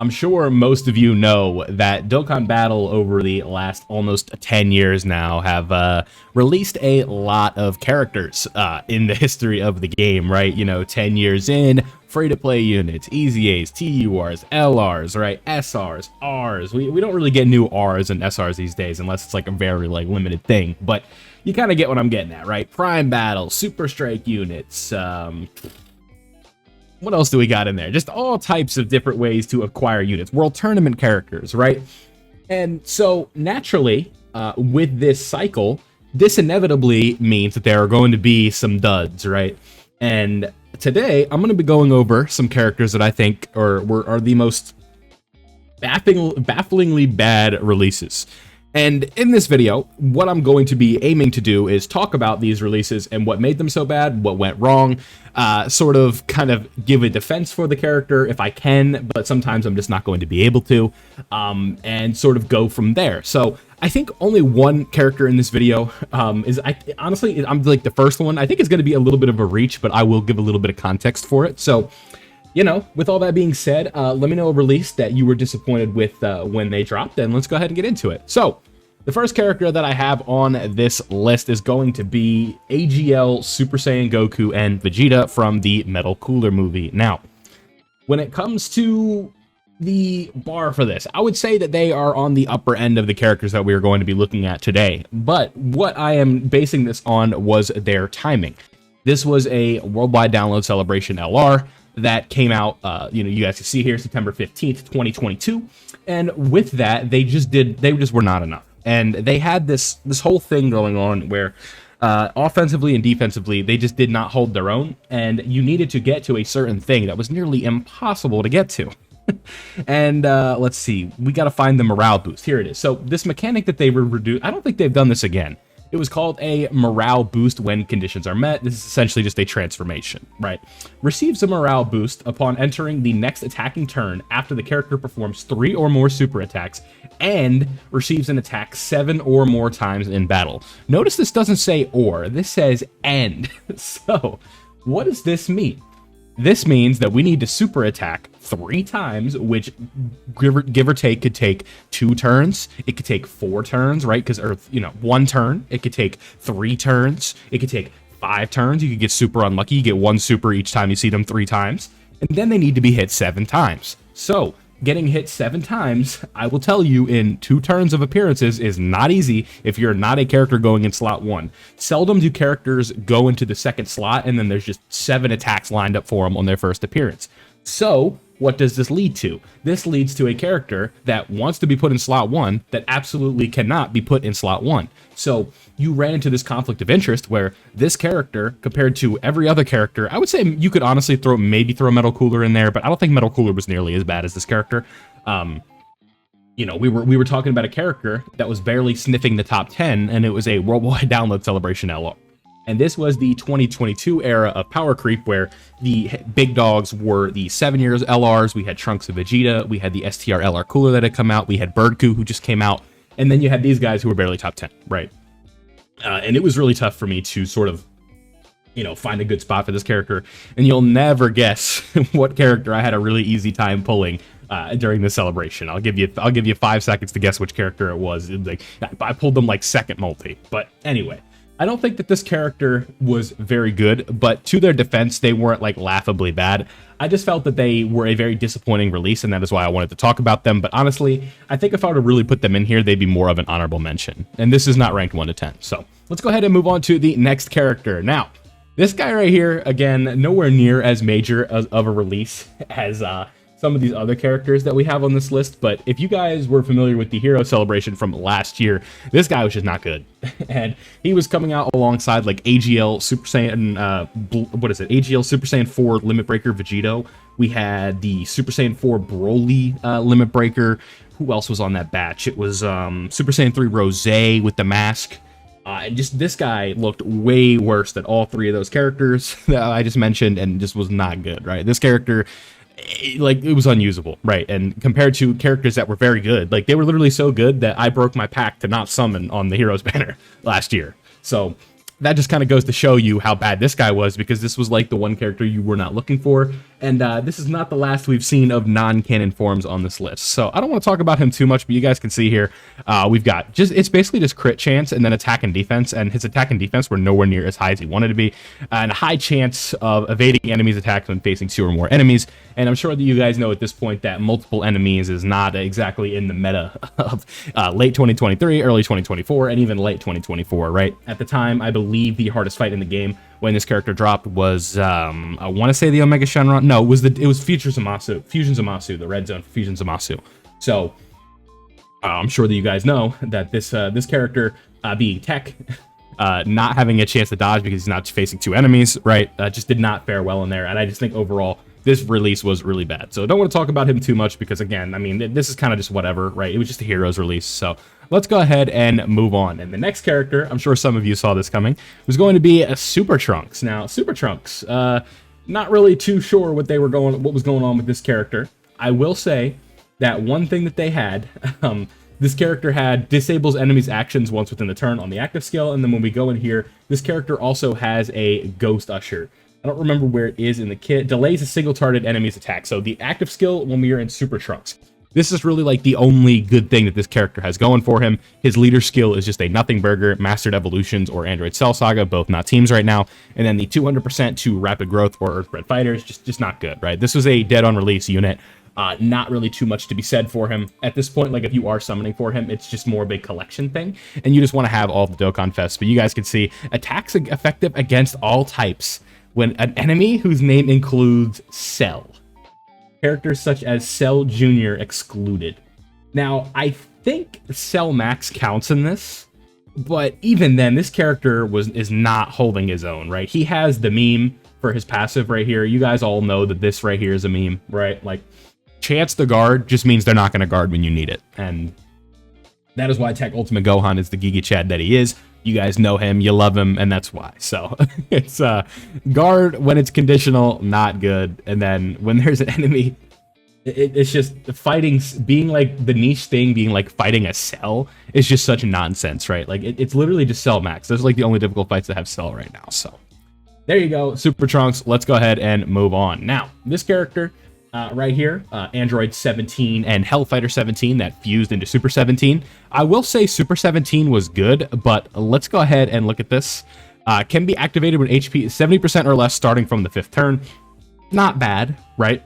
I'm sure most of you know that Dokkan Battle over the last almost 10 years now have released a lot of characters in the history of the game, right? You know, 10 years in, free-to-play units, EZAs, TURs, LRs, right? SRs, Rs. We don't really get new Rs and SRs these days unless it's like a very limited thing, but you kind of get what I'm getting at, right? Prime Battle, Super Strike units, what else do we got in there? Just all types of different ways to acquire units. World Tournament characters, right? And so, naturally, with this cycle, this inevitably means that there are going to be some duds, right? And today, I'm going to be going over some characters that I think are the most bafflingly bad releases. And in this video, what I'm going to be aiming to do is talk about these releases and what made them so bad, what went wrong, sort of kind of give a defense for the character if I can, but sometimes I'm just not going to be able to, and sort of go from there. So I think only one character in this video honestly, I'm like the first one. I think it's going to be a little bit of a reach, but I will give a little bit of context for it. So, you know, with all that being said, let me know a release that you were disappointed with when they dropped, and let's go ahead and get into it. So, the first character that I have on this list is going to be AGL, Super Saiyan Goku, and Vegeta from the Metal Cooler movie. Now, when it comes to the bar for this, I would say that they are on the upper end of the characters that we are going to be looking at today. But what I am basing this on was their timing. This was a worldwide download celebration LR that came out, you guys can see here, September 15th, 2022. And with that, they just were not enough. And they had this whole thing going on where offensively and defensively, they just did not hold their own. And you needed to get to a certain thing that was nearly impossible to get to. And let's see, we got to find the morale boost. Here it is. So this mechanic that they were reduced, I don't think they've done this again. It was called a morale boost when conditions are met. This is essentially just a transformation, right? Receives a morale boost upon entering the next attacking turn after the character performs 3 or more super attacks and receives an attack 7 or more times in battle. Notice this doesn't say or, this says and. So, what does this mean? This means that we need to super attack 3 times, which give or take could take 2 turns. It could take 4 turns, right? Because, 1 turn. It could take 3 turns. It could take 5 turns. You could get super unlucky. You get 1 super each time you see them 3 times. And then they need to be hit 7 times. So, getting hit 7 times, I will tell you, in 2 turns of appearances is not easy if you're not a character going in slot 1. Seldom do characters go into the second slot and then there's just 7 attacks lined up for them on their first appearance. So, what does this lead to? This leads to a character that wants to be put in slot 1 that absolutely cannot be put in slot 1. So you ran into this conflict of interest where this character, compared to every other character, I would say you could honestly maybe throw Metal Cooler in there, but I don't think Metal Cooler was nearly as bad as this character. We were talking about a character that was barely sniffing the top 10, and it was a worldwide download celebration LR. And this was the 2022 era of power creep, where the big dogs were the 7 years LRs. We had Trunks of Vegeta. We had the STR LR Cooler that had come out. We had Birdcoo, who just came out. And then you had these guys who were barely top 10, right? And it was really tough for me to sort of, find a good spot for this character. And you'll never guess what character I had a really easy time pulling during the celebration. I'll give you 5 seconds to guess which character it was. I pulled them like second multi. But anyway, I don't think that this character was very good, but to their defense, they weren't like laughably bad. I just felt that they were a very disappointing release, and that is why I wanted to talk about them. But honestly, I think if I were to really put them in here, they'd be more of an honorable mention. And this is not ranked 1 to 10. So let's go ahead and move on to the next character. Now, this guy right here, again, nowhere near as major of a release as some of these other characters that we have on this list, but if you guys were familiar with the Hero Celebration from last year, this guy was just not good. And he was coming out alongside like AGL Super Saiyan, AGL Super Saiyan 4 Limit Breaker Vegito. We had the Super Saiyan 4 Broly Limit Breaker. Who else was on that batch? It was Super Saiyan 3 Rose with the mask. And just this guy looked way worse than all 3 of those characters that I just mentioned, and just was not good, right? This character, it was unusable, right? And compared to characters that were very good, they were literally so good that I broke my pack to not summon on the Heroes banner last year. So that just kind of goes to show you how bad this guy was, because this was like the one character you were not looking for. And this is not the last we've seen of non-canon forms on this list. So I don't want to talk about him too much, but you guys can see here, we've got it's basically just crit chance and then attack and defense. And his attack and defense were nowhere near as high as he wanted to be. And a high chance of evading enemies' attacks when facing 2 or more enemies. And I'm sure that you guys know at this point that multiple enemies is not exactly in the meta of late 2023, early 2024, and even late 2024, right? At the time, I believe the hardest fight in the game when this character dropped was, I want to say the Omega Shenron. No, it was Fusion Zamasu, the red zone for Fusion Zamasu. So I'm sure that you guys know that this character being tech, not having a chance to dodge because he's not facing 2 enemies, right? Just did not fare well in there. And I just think overall, this release was really bad. So I don't want to talk about him too much because, again, I mean, this is kind of just whatever, right? It was just a Heroes release. So let's go ahead and move on. And the next character, I'm sure some of you saw this coming, was going to be a Super Trunks. Now, Super Trunks, not really too sure what was going on with this character. I will say that one thing that they had, this character had disables enemies' actions once within the turn on the active skill, and then when we go in here, this character also has a Ghost Usher. I don't remember where it is in the kit. Delays a single targeted enemy's attack. So the active skill when we are in Super Trunks. This is really like the only good thing that this character has going for him. His leader skill is just a nothing burger, Mastered Evolutions, or Android Cell Saga, both not teams right now. And then the 200% to Rapid Growth or Earthbred Fighters, just not good, right? This was a dead on release unit. Not really too much to be said for him. At this point, like if you are summoning for him, it's just more of a collection thing. And you just want to have all the Dokkan Fests. But you guys can see, attacks effective against all types when an enemy whose name includes Cell. Characters such as Cell Jr. excluded. Now, I think Cell Max counts in this, but even then, this character is not holding his own, right? He has the meme for his passive right here. You guys all know that this right here is a meme, right? Like, chance to guard just means they're not going to guard when you need it. And that is why Tech Ultimate Gohan is the Giga Chad that he is. You guys know him, you love him, and that's why. So it's guard when it's conditional, not good. And then when there's an enemy, it's just fighting, being like the niche thing, being like fighting a Cell is just such nonsense, right? Like it's literally just Cell Max. Those are like the only difficult fights that have Cell right now. So there you go, Super Trunks. Let's go ahead and move on. Now, this character right here, Android 17 and Hellfighter 17 that fused into Super 17. I will say Super 17 was good, but let's go ahead and look at this. Can be activated when HP is 70% or less starting from the 5th turn. Not bad, right?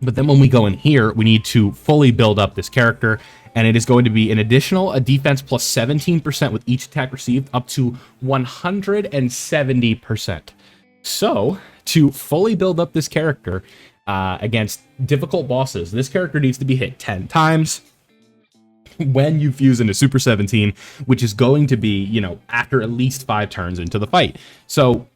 But then when we go in here, we need to fully build up this character, and it is going to be an additional defense plus 17% with each attack received up to 170%. So to fully build up this character, against difficult bosses, this character needs to be hit 10 times when you fuse into Super 17, which is going to be, you know, after at least 5 turns into the fight. So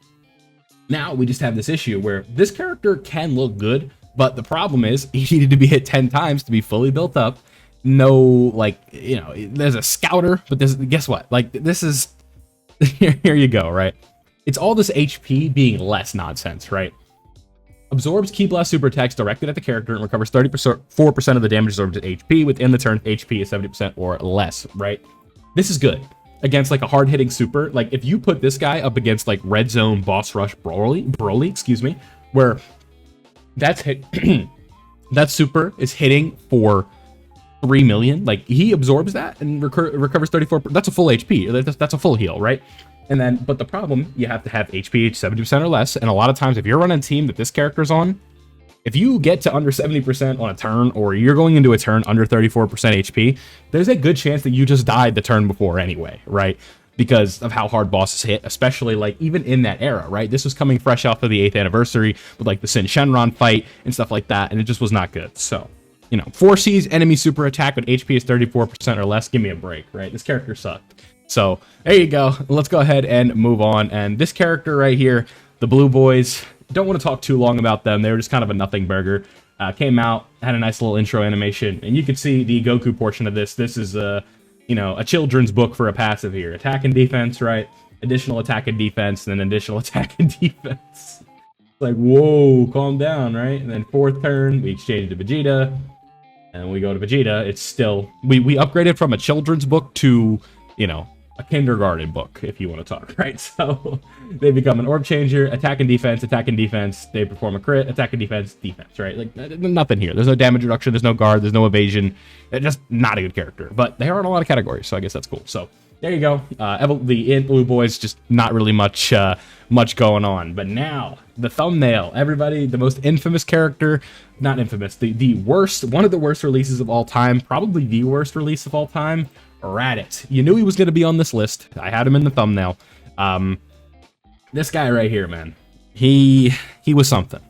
now we just have this issue where this character can look good, but the problem is he needed to be hit 10 times to be fully built up. No, like, you know, there's a scouter, but guess what? Like, this is, here you go, right? It's all this HP being less nonsense, right? Absorbs Ki Blast super attacks directed at the character and recovers 4% of the damage absorbed at HP within the turn. HP is 70% or less, right? This is good against like a hard-hitting super. Like if you put this guy up against like Red Zone Boss Rush Broly, excuse me, where that's hit, that super is hitting for 3 million. Like he absorbs that and recovers 34%. That's a full HP. That's a full heal, right? And then, but the problem, you have to have HP 70% or less. And a lot of times, if you're running a team that this character's on, if you get to under 70% on a turn, or you're going into a turn under 34% HP, there's a good chance that you just died the turn before anyway, right? Because of how hard bosses hit, especially like even in that era, right? This was coming fresh off of the 8th anniversary with like the Sin Shenron fight and stuff like that. And it just was not good. So, you know, 4C's enemy super attack when HP is 34% or less. Give me a break, right? This character sucked. So there you go. Let's go ahead and move on. And this character right here, the Blue Boys, don't want to talk too long about them. They were just kind of a nothing burger. Came out, had a nice little intro animation, and you can see the Goku portion of this. This is you know, a children's book for a passive here. Attack and defense, right? Additional attack and defense, and then additional attack and defense. Like, whoa, calm down, right? And then 4th turn, we exchange to Vegeta, and we go to Vegeta. It's still we upgraded from a children's book to, you know, a kindergarten book, if you want to talk, right? So they become an orb changer, attack and defense, they perform a crit, attack and defense, right? Like, nothing here. There's no damage reduction, there's no guard, there's no evasion. They're just not a good character, but they are in a lot of categories, so I guess that's cool. So there you go. The Blue Boys, just not really much going on. But now, the thumbnail. Everybody, the most infamous character, not infamous, the worst, one of the worst releases of all time, probably the worst release of all time, Raditz. You knew he was going to be on this list. I had him in the thumbnail. This guy right here, man. He was something.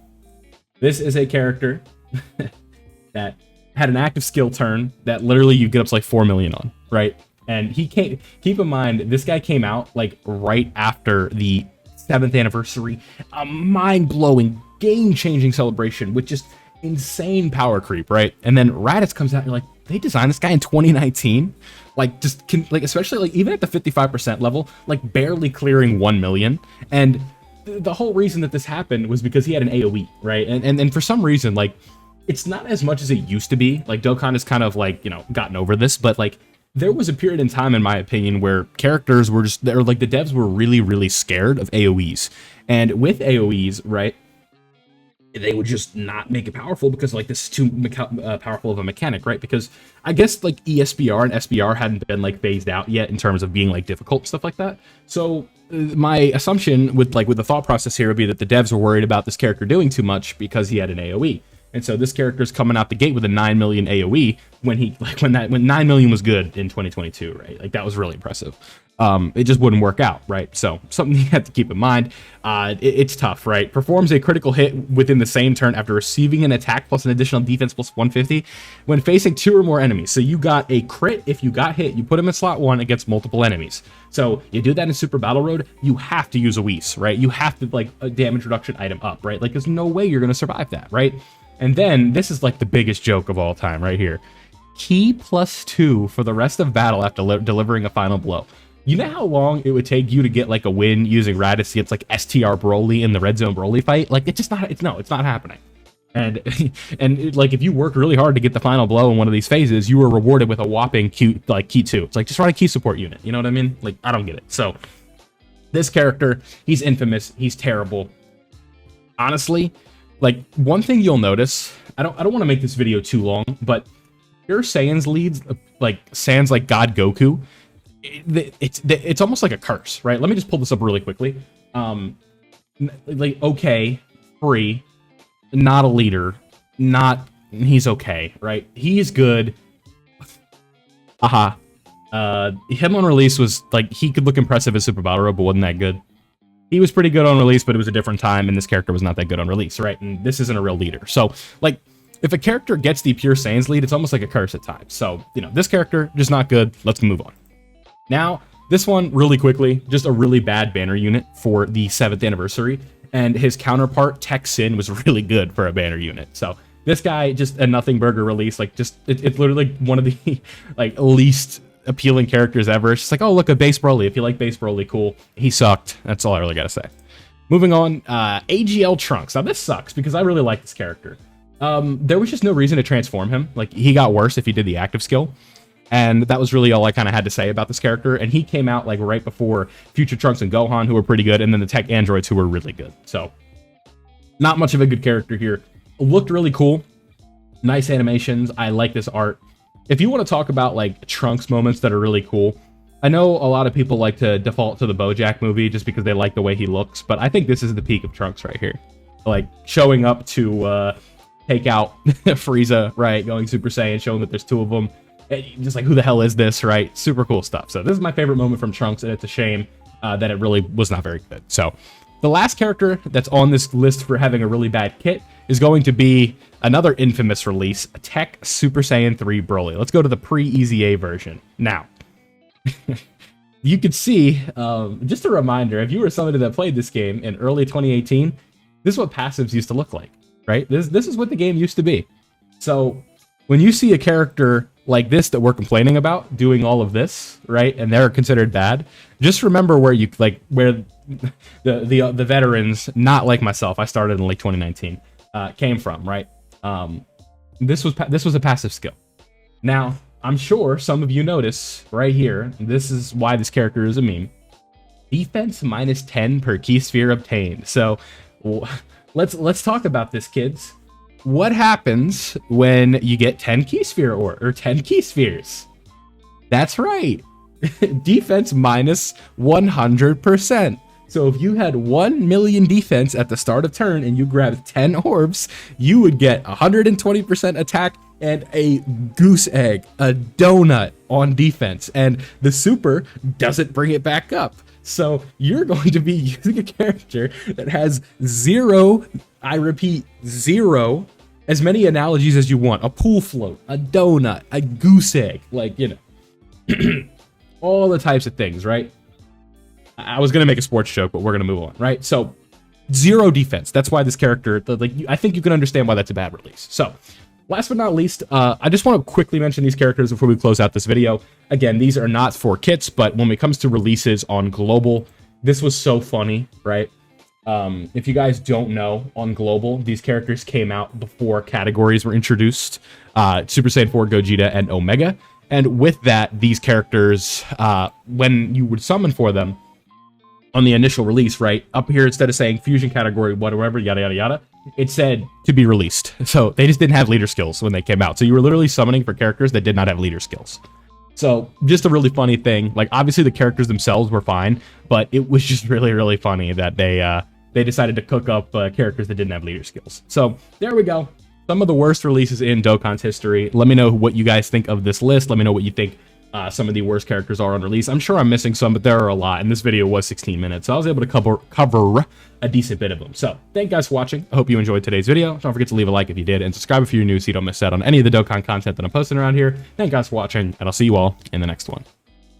This is a character that had an active skill turn that literally you get up to like 4 million on, right? And he came, keep in mind, this guy came out like right after the 7th anniversary, a mind-blowing, game-changing celebration with just insane power creep, right? And then Raditz comes out and you're like, they designed this guy in 2019? Like, especially like even at the 55% level, like barely clearing 1 million. And the whole reason that this happened was because he had an AoE, right? And for some reason, like, it's not as much as it used to be. Like, Dokkan has kind of like, you know, gotten over this, but like, there was a period in time, in my opinion, where characters were just, or like the devs were really, really scared of AoEs. And with AoEs, right, they would just not make it powerful because like this is too powerful of a mechanic, right? Because I guess like ESBR and SBR hadn't been like phased out yet in terms of being like difficult, stuff like that. So my assumption with the thought process here would be that the devs were worried about this character doing too much because he had an AoE. And so this character's coming out the gate with a 9 million AoE when when 9 million was good in 2022, right? Like that was really impressive. It just wouldn't work out, right? So something you have to keep in mind. It's tough, right? Performs a critical hit within the same turn after receiving an attack plus an additional defense plus 150 when facing 2 or more enemies. So you got a crit if you got hit. You put him in slot 1 against multiple enemies. So you do that in Super Battle Road, you have to use a Whis, right? You have to like a damage reduction item up, right? Like there's no way you're going to survive that, right? And then this is like the biggest joke of all time right here. Key +2 for the rest of battle after delivering a final blow. You know how long it would take you to get like a win using Raditz against like STR Broly in the Red Zone Broly fight? Like it's not happening. And like if you work really hard to get the final blow in one of these phases, you were rewarded with a whopping key 2. It's like just run a key support unit. You know what I mean? Like I don't get it. So this character, he's infamous. He's terrible. Honestly, like one thing you'll notice, I don't want to make this video too long, but your Saiyans leads like Sans like God Goku. It's almost like a curse, right? Let me just pull this up really quickly. Like okay, free, not a leader, he's okay, right? He's good. Him on release was like he could look impressive as Super Battle Road, but wasn't that good. He was pretty good on release, but it was a different time, and this character was not that good on release, right? And this isn't a real leader. So, like, if a character gets the pure Saiyans lead, it's almost like a curse at times. So, you know, this character, just not good. Let's move on. Now, this one, really quickly, just a really bad banner unit for the 7th anniversary, and his counterpart, Tech Sin, was really good for a banner unit. So, this guy, just a nothing burger release, like, just, it's literally one of the, like, least appealing characters ever. It's just like, oh, look, a base Broly. If you like base Broly, cool. He sucked. That's all I really gotta say. Moving on, AGL Trunks. Now, this sucks because I really like this character. There was just no reason to transform him. Like, he got worse if he did the active skill. And that was really all I kind of had to say about this character. And he came out, like, right before Future Trunks and Gohan, who were pretty good, and then the Tech Androids, who were really good. So, not much of a good character here. Looked really cool. Nice animations. I like this art. If you want to talk about, like, Trunks moments that are really cool, I know a lot of people like to default to the BoJack movie just because they like the way he looks, but I think this is the peak of Trunks right here. Like, showing up to take out Frieza, right, going Super Saiyan, showing that there's 2 of them. Just like, who the hell is this, right? Super cool stuff. So this is my favorite moment from Trunks, and it's a shame that it really was not very good. So the last character that's on this list for having a really bad kit is going to be another infamous release, Tech Super Saiyan 3 Broly. Let's go to the pre-EZA version. Now, you could see, just a reminder, if you were somebody that played this game in early 2018, this is what passives used to look like, right? This is what the game used to be. So when you see a character like this that we're complaining about doing all of this, right, and they're considered bad, just remember where you where the veterans, not like myself, I started in like 2019, came from, right? This was a passive skill. Now, I'm sure some of you notice right here, this is why this character is a meme. Defense minus 10 per key sphere obtained. So let's talk about this, kids. What happens when you get 10 key sphere or 10 key spheres? That's right. Defense minus 100%. So if you had 1 million defense at the start of turn and you grabbed 10 orbs, you would get 120% attack and a goose egg, a donut on defense. And the super doesn't bring it back up. So you're going to be using a character that has zero, I repeat, zero, as many analogies as you want. A pool float, a donut, a goose egg, like, you know, all the types of things, right? I was going to make a sports joke, but we're going to move on, right? So zero defense. That's why this character, like, I think you can understand why that's a bad release. So last but not least, I just want to quickly mention these characters before we close out this video. Again, these are not for kits, but when it comes to releases on global, this was so funny, right? If you guys don't know, on global, these characters came out before categories were introduced, Super Saiyan 4, Gogeta, and Omega. And with that, these characters, when you would summon for them on the initial release, right, up here, instead of saying fusion category, whatever, yada, yada, yada, it said to be released. So they just didn't have leader skills when they came out. So you were literally summoning for characters that did not have leader skills. So just a really funny thing. Like, obviously the characters themselves were fine, but it was just really, really funny that they decided to cook up characters that didn't have leader skills. So there we go. Some of the worst releases in Dokkan's history. Let me know what you guys think of this list. Let me know what you think some of the worst characters are on release. I'm sure I'm missing some, but there are a lot, and this video was 16 minutes, so I was able to cover a decent bit of them. So thank you guys for watching. I hope you enjoyed today's video. Don't forget to leave a like if you did, and subscribe if you're new so you don't miss out on any of the Dokkan content that I'm posting around here. Thank you guys for watching, and I'll see you all in the next one.